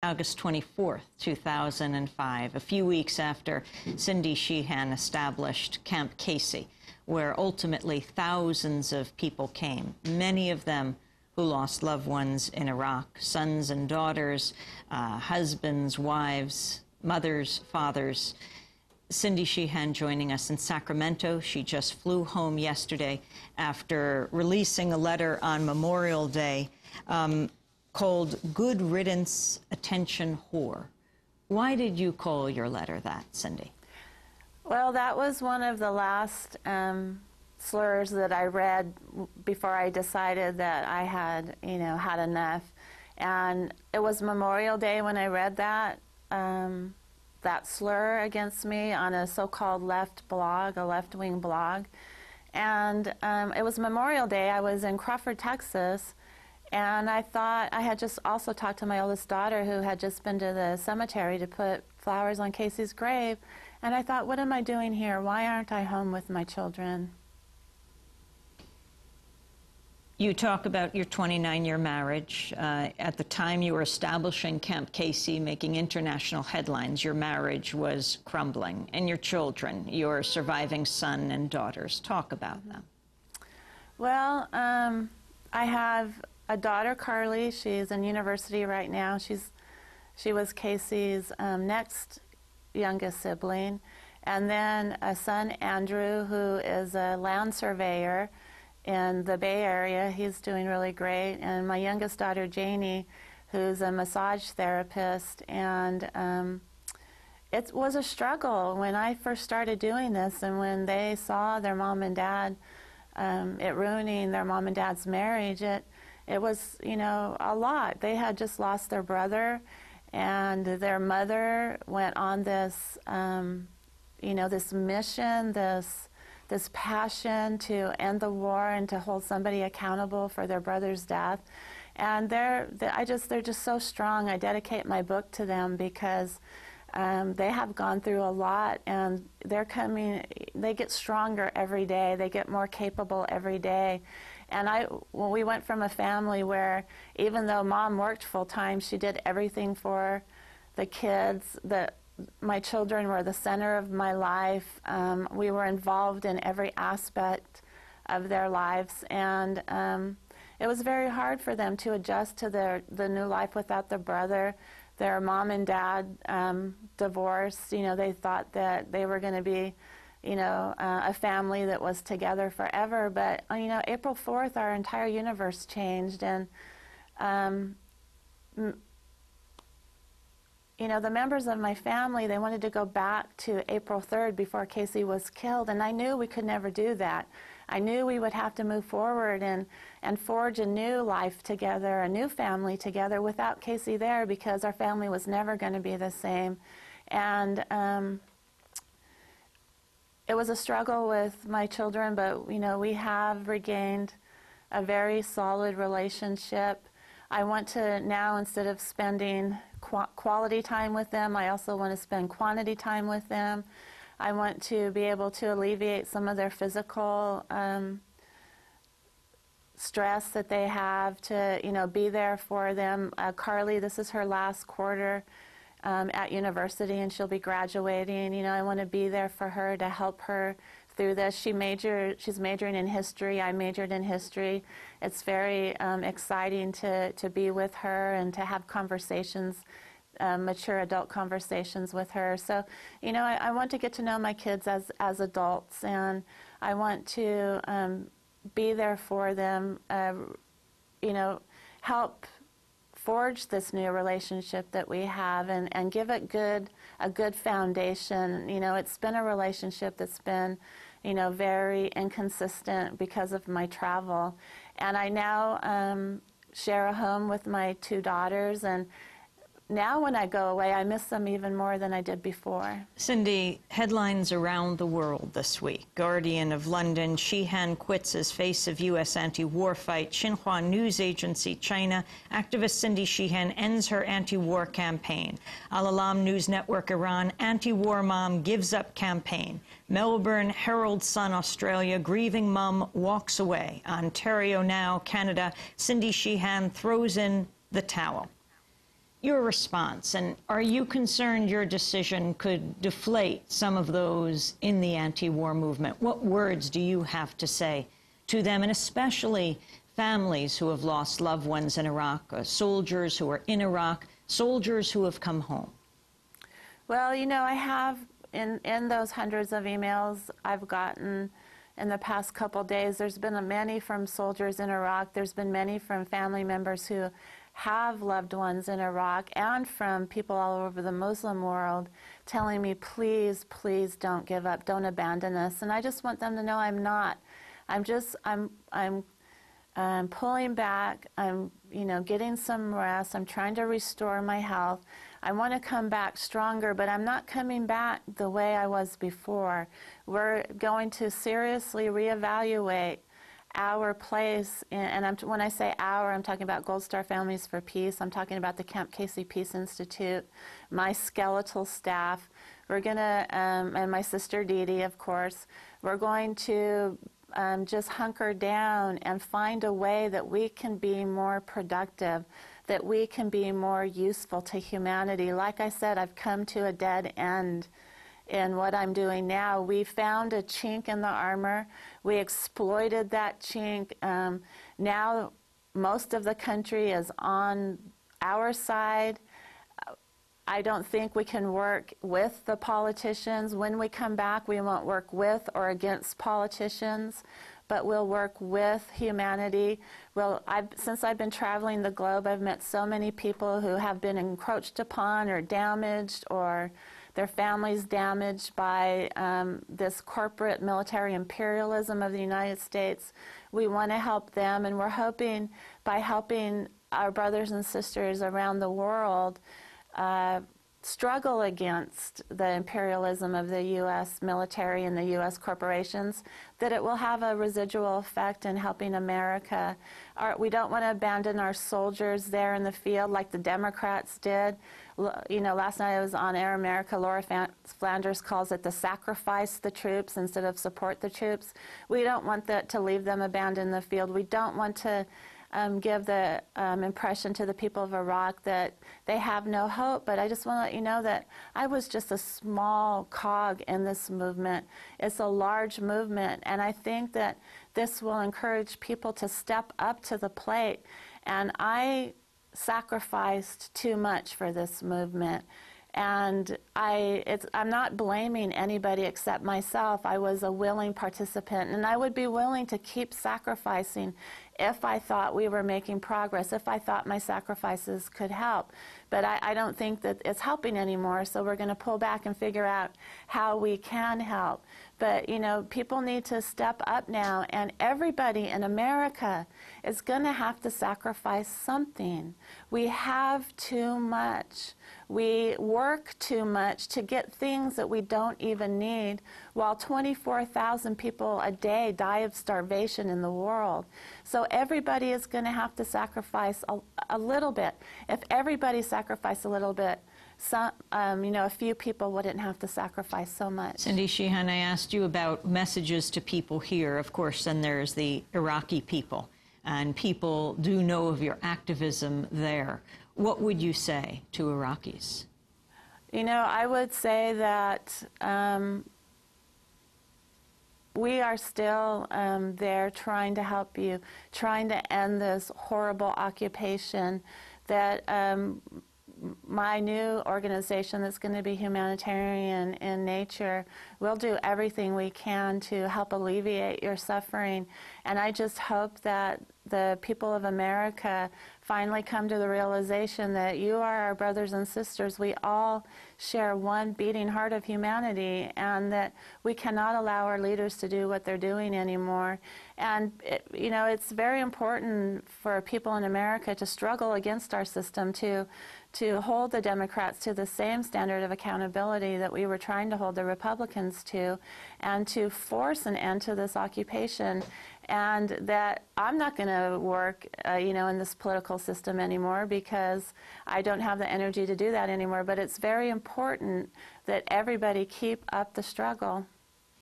August 24th, 2005, a few weeks after Cindy Sheehan established Camp Casey, where ultimately thousands of people came, many of them who lost loved ones in Iraq, sons and daughters, husbands, wives, mothers, fathers. Cindy Sheehan joining us in Sacramento. She just flew home yesterday after releasing a letter on Memorial Day called Good Riddance, Attention Whore. Why did you call your letter that, Cindy? Well, that was one of the last slurs that I read before I decided that I had, had enough. And it was Memorial Day when I read that slur against me on a so-called left blog, a left-wing blog. And it was Memorial Day. I was in Crawford, Texas, and I thought, I had just also talked to my oldest daughter who had just been to the cemetery to put flowers on Casey's grave, and I thought, what am I doing here? Why aren't I home with my children? You talk about your 29-year marriage. At the time you were establishing Camp Casey, making international headlines, your marriage was crumbling. And your children, your surviving son and daughters. Talk about them. Well, I have a daughter, Carly. She's in university right now. She was Casey's next youngest sibling. And then a son, Andrew, who is a land surveyor in the Bay Area. He's doing really great. And my youngest daughter, Janie, who's a massage therapist. And it was a struggle when I first started doing this, and when they saw their mom and dad, it ruining their mom and dad's marriage, it was, a lot. They had just lost their brother, and their mother went on this, this mission, this passion to end the war and to hold somebody accountable for their brother's death. And they're just so strong. I dedicate my book to them because they have gone through a lot, and they get stronger every day. They get more capable every day. And we went from a family where, even though Mom worked full-time, she did everything for the kids. My children were the center of my life. We were involved in every aspect of their lives, and it was very hard for them to adjust to the new life without their brother. Their mom and dad divorced. They thought that they were going to be, a family that was together forever. But April 4th, our entire universe changed, and the members of my family, they wanted to go back to April 3rd before Casey was killed, and I knew we could never do that. I knew we would have to move forward and forge a new life together, a new family together without Casey there, because our family was never going to be the same. And it was a struggle with my children, but we have regained a very solid relationship. I want to now, instead of spending quality time with them, I also want to spend quantity time with them. I want to be able to alleviate some of their physical stress that they have, to be there for them. Carly, this is her last quarter at university, and she'll be graduating. I want to be there for her to help her through this. She's majoring in history. I majored in history. It's very exciting to be with her and to have conversations, mature adult conversations with her. So, I want to get to know my kids as adults, and I want to be there for them, help forge this new relationship that we have, and give it a good foundation. It's been a relationship that's been, very inconsistent because of my travel. And I now share a home with my two daughters, and now when I go away, I miss them even more than I did before. Cindy, headlines around the world this week. Guardian of London, Sheehan quits as face of U.S. anti-war fight. Xinhua news agency, China, activist Cindy Sheehan ends her anti-war campaign. Al-Alam News Network, Iran, anti-war mom gives up campaign. Melbourne Herald Sun, Australia, grieving mom walks away. Ontario Now, Canada, Cindy Sheehan throws in the towel. your response, and are you concerned your decision could deflate some of those in the anti-war movement? What words do you have to say to them, and especially families who have lost loved ones in Iraq, soldiers who are in Iraq, soldiers who have come home? Well, you know, I have, in those hundreds of emails I've gotten in the past couple days, there's been many from soldiers in Iraq, there's been many from family members who have loved ones in Iraq, and from people all over the Muslim world telling me, please, please don't give up, don't abandon us. And I just want them to know I'm not. I'm pulling back, I'm, you know, getting some rest, I'm trying to restore my health. I want to come back stronger, but I'm not coming back the way I was before. We're going to seriously reevaluate our place, and when I say our, I'm talking about Gold Star Families for Peace, I'm talking about the Camp Casey Peace Institute, my skeletal staff. We're going to, and my sister Dee Dee, of course, we're going to just hunker down and find a way that we can be more productive, that we can be more useful to humanity. Like I said, I've come to a dead end in what I'm doing now. We found a chink in the armor. We exploited that chink. Now most of the country is on our side. I don't think we can work with the politicians. When we come back, we won't work with or against politicians, but we'll work with humanity. Well, since I've been traveling the globe, I've met so many people who have been encroached upon or damaged, or their families damaged by this corporate military imperialism of the United States. We want to help them, and we're hoping by helping our brothers and sisters around the world struggle against the imperialism of the U.S. military and the U.S. corporations, that it will have a residual effect in helping America. We don't want to abandon our soldiers there in the field like the Democrats did. You know, last night I was on Air America, Laura Flanders calls it the sacrifice the troops instead of support the troops. We don't want to leave them abandoned in the field. We don't want to give the impression to the people of Iraq that they have no hope. But I just want to let you know that I was just a small cog in this movement. It's a large movement, and I think that this will encourage people to step up to the plate. And I sacrificed too much for this movement. And I'm not blaming anybody except myself. I was a willing participant, and I would be willing to keep sacrificing if I thought we were making progress, if I thought my sacrifices could help. But I don't think that it's helping anymore, so we're going to pull back and figure out how we can help. But, you know, people need to step up now, and everybody in America is going to have to sacrifice something. We have too much. We work too much to get things that we don't even need, while 24,000 people a day die of starvation in the world. So everybody is going to have to sacrifice a little bit. If everybody sacrificed a little bit, you know, a few people wouldn't have to sacrifice so much. Cindy Sheehan, I asked you about messages to people here. Of course, then there's the Iraqi people, and people do know of your activism there. What would you say to Iraqis? You know, I would say that we are still there trying to help you, trying to end this horrible occupation, that my new organization that's going to be humanitarian in nature will do everything we can to help alleviate your suffering. And I just hope that the people of America finally come to the realization that you are our brothers and sisters. We all share one beating heart of humanity, and that we cannot allow our leaders to do what they're doing anymore. And, you know, it's very important for people in America to struggle against our system, to hold the Democrats to the same standard of accountability that we were trying to hold the Republicans to, and to force an end to this occupation. And that I'm not going to work, you know, in this political system anymore, because I don't have the energy to do that anymore. But it's very important that everybody keep up the struggle.